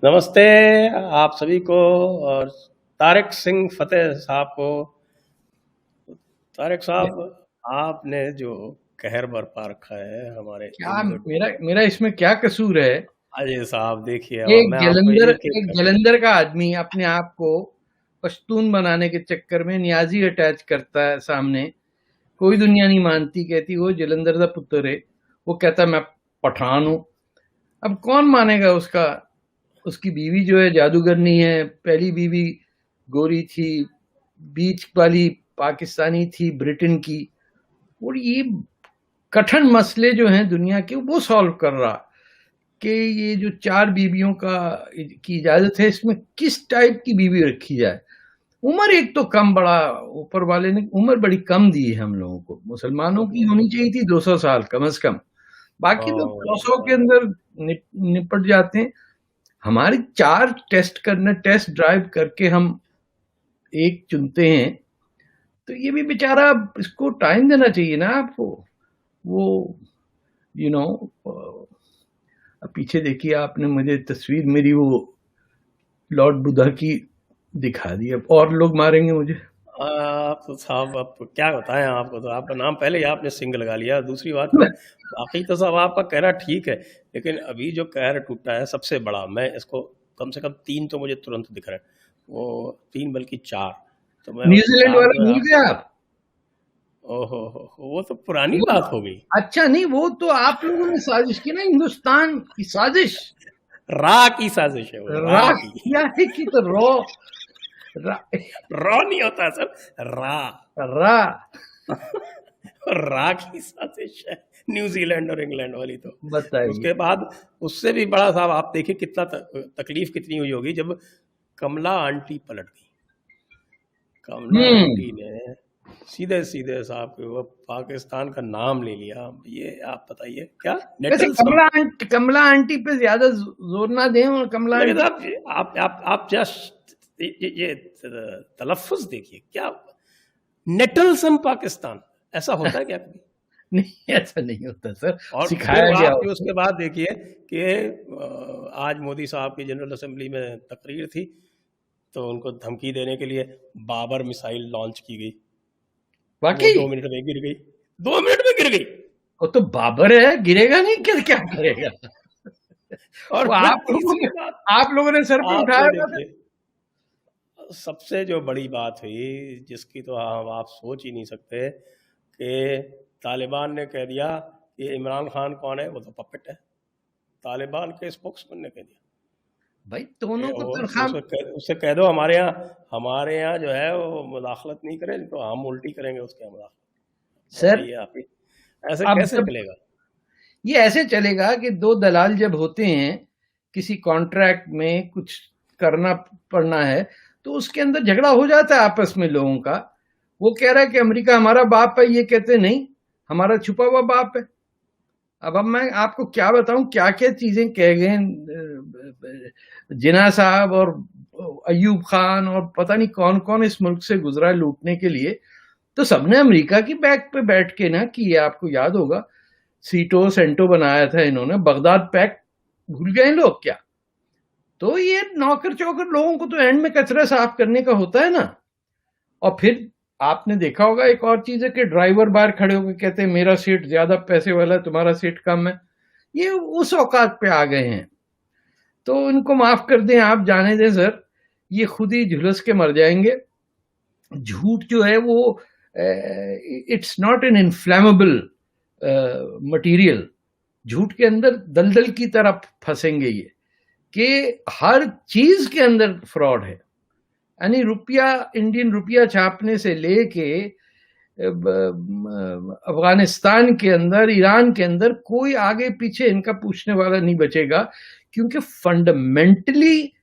नमस्ते आप सभी को और तारिक सिंह फतेह साहब को। तारिक साहब, आपने जो कहर बरपा रखा है हमारे क्या इंद्र को। मेरा मेरा इसमें क्या कसूर है? अजय साहब देखिए, अब एक मैं आपको जलंधर एक एक एक कर जलंधर का आदमी अपने आप को पश्तून बनाने के चक्कर में नियाजी अटैच करता है सामने। कोई दुनिया नहीं मानती, कहती वो जलंधर का पुत्र है। वो कहता मैं पठान हूँ। अब कौन मानेगा उसका? उसकी बीवी जो है जादूगरनी है। पहली बीवी गोरी थी, बीच वाली पाकिस्तानी थी, ब्रिटेन की। और ये कठिन मसले जो हैं दुनिया के, वो सॉल्व कर रहा कि ये जो 4 बीवियों का की इजाज़त है, इसमें किस टाइप की बीवी रखी जाए। उम्र एक तो कम, बड़ा ऊपर वाले ने उम्र बड़ी कम दी है हम लोगों को। मुसलमानों की होनी चाहिए थी 200 साल कम से कम। बाकी लोग 100 के अंदर निपट जाते हैं। हमारे 4 टेस्ट करना, टेस्ट ड्राइव करके हम एक चुनते हैं। तो ये भी बेचारा, इसको टाइम देना चाहिए ना आपको। वो यू नो पीछे देखिए आपने मुझे तस्वीर मेरी वो लॉर्ड बुद्धा की दिखा दी। अब और लोग मारेंगे मुझे। आप तो साहब, अब क्या बताएं आपको। तो आपका नाम पहले ही आपने सिंह लगा लिया। दूसरी बात में, बाकी तो सब आपका कहना ठीक है, लेकिन अभी जो कहर टूटा है सबसे बड़ा, मैं इसको कम से कम 3 तो मुझे तुरंत दिख रहे हैं। वो 3 बल्कि 4। तो मैं उस न्यूजीलैंड 4 वाला जो है भूल गए आप? ओहो हो, वो तो पुरानी वो बात हो गई। अच्छा नहीं, वो तो आप लोगों ने साजिश की ना, हिंदुस्तान की साजिश। रा की साजिश है वो, रा रा की। किया है कि तो रो रा, रॉ नहीं होता सर, रा। रा रा की साजिश है, न्यूजीलैंड और इंग्लैंड वाली तो। बताइए। उसके बाद उससे भी बड़ा साहब, आप देखिए कितना तकलीफ कितनी हुई होगी जब कमला आंटी पलट गई। कमला आंटी हम्म। ने सीधे सीधे साहब वो पाकिस्तान का नाम ले लिया। ये आप बताइए क्या वैसे नेटल्सम। कमला आंटी पे ज्यादा जोर ना दें। और कमला लेकिन आंटी आप जस्ट ये तलफ़ुज़ देखिए क्या। नेटल्सम पाकिस्तान, ऐसा होता है क्या कभी? नहीं, ऐसा नहीं होता सर। और फिर सिखाया गया आप फिर होता उसके बाद देखिए कि आज मोदी साहब की जनरल असेंबली में तकरीर थी, तो उनको धमकी देने के लिए बाबर मिसाइल लॉन्च की गई। वो वाकई। 2 मिनट में गिर गई। 2 मिनट में गिर गई। वो तो बाबर है, गिरेगा नहीं? क्या क्या करेगा? और वो फिर आप लोगों ने तीसरी बात, सर पे आप उठाया ये हुआ था। देखिए, सबसे जो बड़ी बात हुई जिसकी तो हम आप सोच ही नहीं सकते, कि तालिबान ने कह दिया कि इमरान खान कौन है, वो तो पपेट है। तालिबान के स्पोक्समैन ने कह दिया भाई कि दोनों को तनख्वाह। उससे कह दो हमारे यहाँ जो है वो मुदाखलत नहीं करे, तो हम उल्टी करेंगे उसके यहाँ मुदाखलत। सर बताइए आप ही, ऐसे अब कैसे जब चलेगा? ये ऐसे चलेगा कि दो दलाल जब होते हैं, किसी कॉन्ट्रैक्ट में कुछ करना पड़ना है, तो उसके अंदर झगड़ा हो जाता है आपस में लोगों का। वो कह रहा है कि अमेरिका हमारा बाप है, ये कहते हैं नहीं, हमारा छुपा हुआ बाप है। अब मैं आपको क्या बताऊं, क्या क्या चीजें कह गए जिना साहब और अयूब खान और पता नहीं कौन कौन इस मुल्क से गुजरा है लूटने के लिए। तो सबने अमेरिका की बैक पे बैठ के ना, कि ये आपको याद होगा, सीटो सेंटो बनाया था इन्होंने, बगदाद पैक्ट भूल गए लोग क्या? तो ये नौकर चौकर लोगों को तो एंड में कचरा साफ करने का होता है ना। और फिर आपने देखा होगा एक और चीज है कि ड्राइवर बाहर खड़े होकर कहते हैं मेरा सीट ज्यादा पैसे वाला है, तुम्हारा सीट कम है। ये उस औकात पे आ गए हैं। तो इनको माफ कर दें, आप जाने दें सर। ये खुद ही झुलस के मर जाएंगे। झूठ जो है वो, it's not an inflammable material. झूठ के अंदर दलदल की तरफ फंसेंगे ये, कि हर चीज के अंदर फ्रॉड है। यानी रुपया, इंडियन रुपया छापने से लेके अफगानिस्तान के अंदर, ईरान के अंदर कोई आगे पीछे इनका पूछने वाला नहीं बचेगा। क्योंकि फंडामेंटली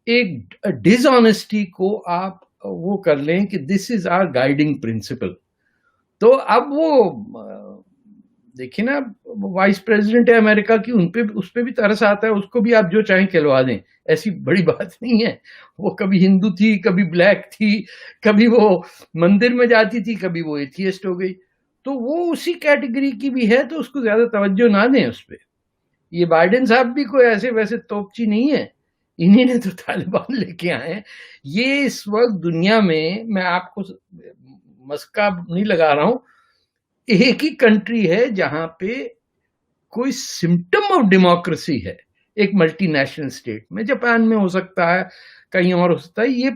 एक डिसऑनेस्टी को आप वो कर लें कि this is our guiding principle. तो अब वो देखिए ना, वाइस प्रेसिडेंट है अमेरिका की, उनपे उस पे भी तरस आता है। उसको भी आप जो चाहें खिलवा दें, ऐसी बड़ी बात नहीं है। वो कभी हिंदू थी, कभी ब्लैक थी, कभी वो मंदिर में जाती थी, कभी वो एथियस्ट हो गई। तो वो उसी कैटेगरी की भी है, तो उसको ज्यादा तवज्जो ना दें उस पर। ये बाइडेन साहब भी कोई ऐसे वैसे तोपची नहीं है इन्हीं ने तो तालिबान लेके आए हैं। ये इस वक्त दुनिया में, मैं आपको मस्का नहीं लगा रहा हूं, एक ही कंट्री है जहां पे कोई सिम्टम ऑफ डेमोक्रेसी है, एक मल्टीनेशनल स्टेट में। जापान में हो सकता है, कहीं और हो सकता है। ये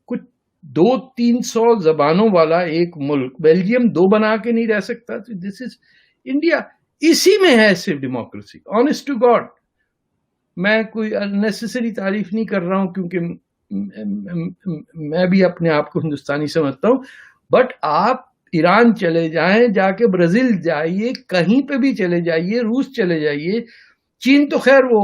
कुछ 200-300 जबानों वाला एक मुल्क, बेल्जियम 2 बना के नहीं रह सकता। तो दिस इज इंडिया, इसी में है सिर्फ डेमोक्रेसी, ऑनेस्ट टू गॉड। मैं कोई अननेसेसरी तारीफ नहीं कर रहा हूं, क्योंकि मैं भी अपने आप को हिंदुस्तानी समझता हूं। बट आप ईरान चले जाएं, जाके ब्राजील जाइए, कहीं पे भी चले जाइए, रूस चले जाइए, चीन तो खैर वो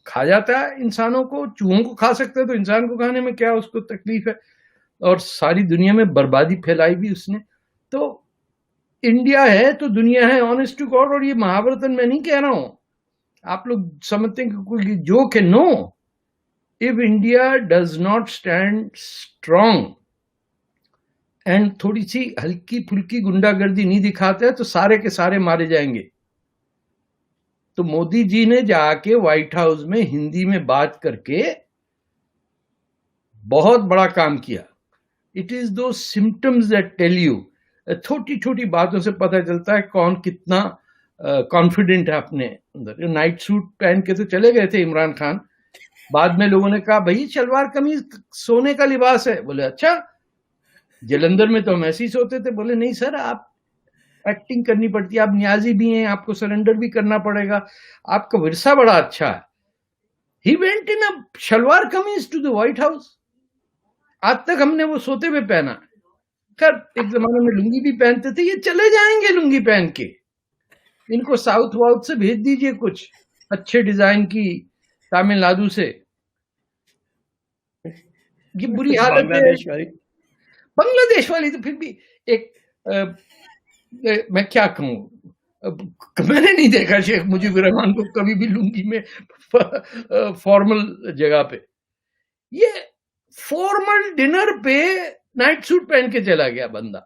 खा जाता है इंसानों को, चूहों को खा सकता है तो इंसान को खाने में क्या उसको तकलीफ है। और सारी दुनिया में बर्बादी फैलाई भी उसने। तो इंडिया है तो दुनिया है, ऑनेस्ट टू गॉड। और ये महाभारतन मैं नहीं कह रहा हूं, आप लोग समझते हैं कि कोई जोक है। No, if India does not stand strong and थोड़ी सी हल्की फुल्की गुंडागर्दी नहीं दिखाते हैं तो सारे के सारे मारे जाएंगे। तो मोदी जी ने जाके व्हाइट हाउस में हिंदी में बात करके बहुत बड़ा काम किया। इट इज दो सिम्टम्स दैट टेल यू, छोटी छोटी बातों से पता चलता है कौन कितना कॉन्फिडेंट है अपने अंदर। नाइट सूट पहन के तो चले गए थे इमरान खान, बाद में लोगों ने कहा भाई सलवार कमीज सोने का लिबास है। बोले अच्छा, जलंधर में तो हम ऐसे ही सोते थे। बोले नहीं सर, आप एक्टिंग करनी पड़ती है, आप न्याजी भी हैं, आपको सरेंडर भी करना पड़ेगा, आपका विरसा बड़ा अच्छा है। ही वेंट इन अ शलवार कमीज टू द व्हाइट हाउस। आज तक हमने वो सोते हुए पहना। खैर एक जमाने में लुंगी भी पहनते थे, ये चले जाएंगे लुंगी पहन के। इनको साउथ वाउथ से भेज दीजिए कुछ अच्छे डिजाइन की, तमिलनाडु से। ये बुरी हालत है। बांग्लादेश वाली, बांग्लादेश वाली तो फिर भी एक मैं क्या कहूं, मैंने नहीं देखा शेख मुजीबुर रहमान को कभी भी लुंगी में फॉर्मल जगह पे। ये फॉर्मल डिनर पे नाइट सूट पहन के चला गया बंदा।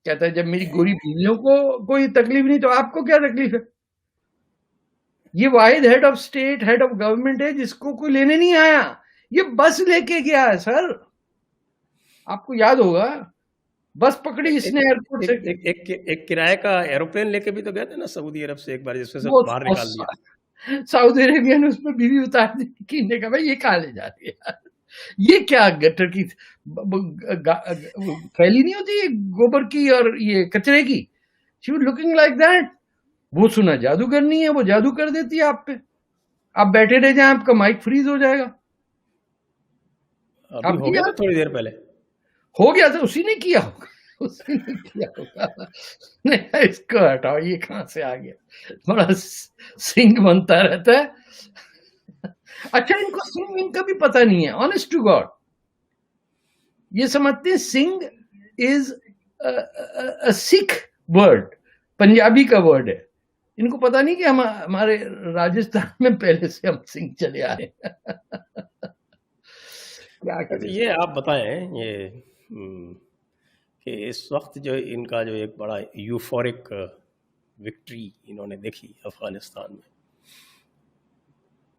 कहता है जब मेरी गोरी बीवियों को कोई तकलीफ नहीं तो आपको क्या तकलीफ है। ये वाहिद head of state, head of government है जिसको कोई लेने नहीं आया। ये बस लेके गया है सर, आपको याद होगा, बस पकड़ी इसने एयरपोर्ट से। एक किराए का एरोप्लेन लेके भी तो गए थे ना सऊदी अरब से एक बार, जिसमें से वो बाहर निकाल दिया। सऊदी अरेबिया ने उसमें बीवी उतार दी कि ने कहा भाई ये कहाँ ले जा रही है यार, ये क्या गटर की फैली नहीं होती गोबर की और ये कचरे की। She was looking like that. वो सुना जादूगर नहीं है, वो जादू कर देती है आप पे। आप बैठे रह जाए, आपका माइक फ्रीज हो जाएगा। अभी हो गया था थोड़ी देर पहले, हो गया था, उसी ने किया होगा, उसी ने किया होगा। नहीं इसको हटाओ, ये कहां से आ गया, बड़ा सिंह बनता रहता है। अच्छा इनको सिंह इनका भी पता नहीं है, ऑनेस्ट टू गॉड। ये समझते हैं Singh is a Sikh word, Punjabi का वर्ड है। इनको पता नहीं कि हम हमारे राजस्थान में पहले से हम सिंह चले आ रहे हैं। क्या करें। ये आप बताएं ये कि इस वक्त जो इनका जो एक बड़ा यूफोरिक विक्ट्री इन्होंने देखी अफगानिस्तान में,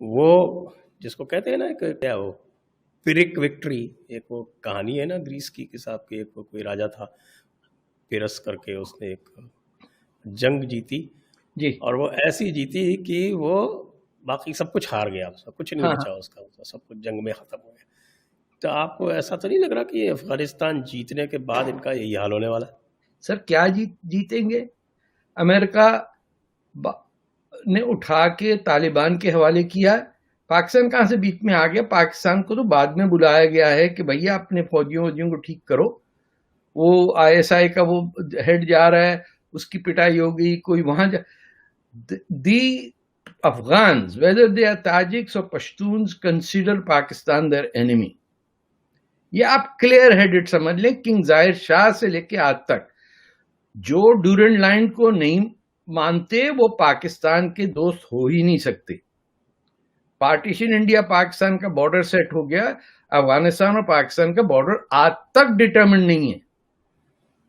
वो जिसको कहते हैं ना कि क्या वो पिरिक विक्ट्री, एक वो कहानी है ना ग्रीस की साहब की, एक कोई राजा था पिरस करके, उसने एक जंग जीती जी। और वो ऐसी जीती कि वो बाकी सब कुछ हार गया, सब कुछ नहीं बचा उसका, सब कुछ जंग में खत्म हो गया। तो आपको ऐसा तो नहीं लग रहा कि अफगानिस्तान जीतने के बाद इनका यही हाल होने वाला है? सर क्या जीतेंगे? अमेरिका ने उठा के तालिबान के हवाले किया। पाकिस्तान कहाँ से बीच में आ गया? पाकिस्तान को तो बाद में बुलाया गया है कि भैया अपने फौजियों को ठीक करो। वो आईएसआई का वो हेड जा रहा है, उसकी पिटाई हो गई, कोई वहां the Afghans whether they are Tajiks और Pashtuns consider Pakistan their enemy. ये आप क्लियर हेडेड समझ लें। किंग जाहिर शाह से लेके आज तक जो ड्यूरेंट लाइन को नहीं मानते वो पाकिस्तान के दोस्त हो ही नहीं सकते। पार्टीशन इंडिया पाकिस्तान का बॉर्डर सेट हो गया, अफगानिस्तान और पाकिस्तान का बॉर्डर आज तक डिटरमिन नहीं है।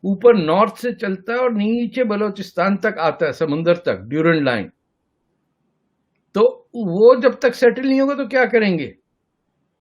ऊपर नॉर्थ से चलता है और नीचे बलोचिस्तान तक आता है, समुंदर तक ड्यूरेंट लाइन। तो वो जब तक सेटल नहीं होगा तो क्या करेंगे?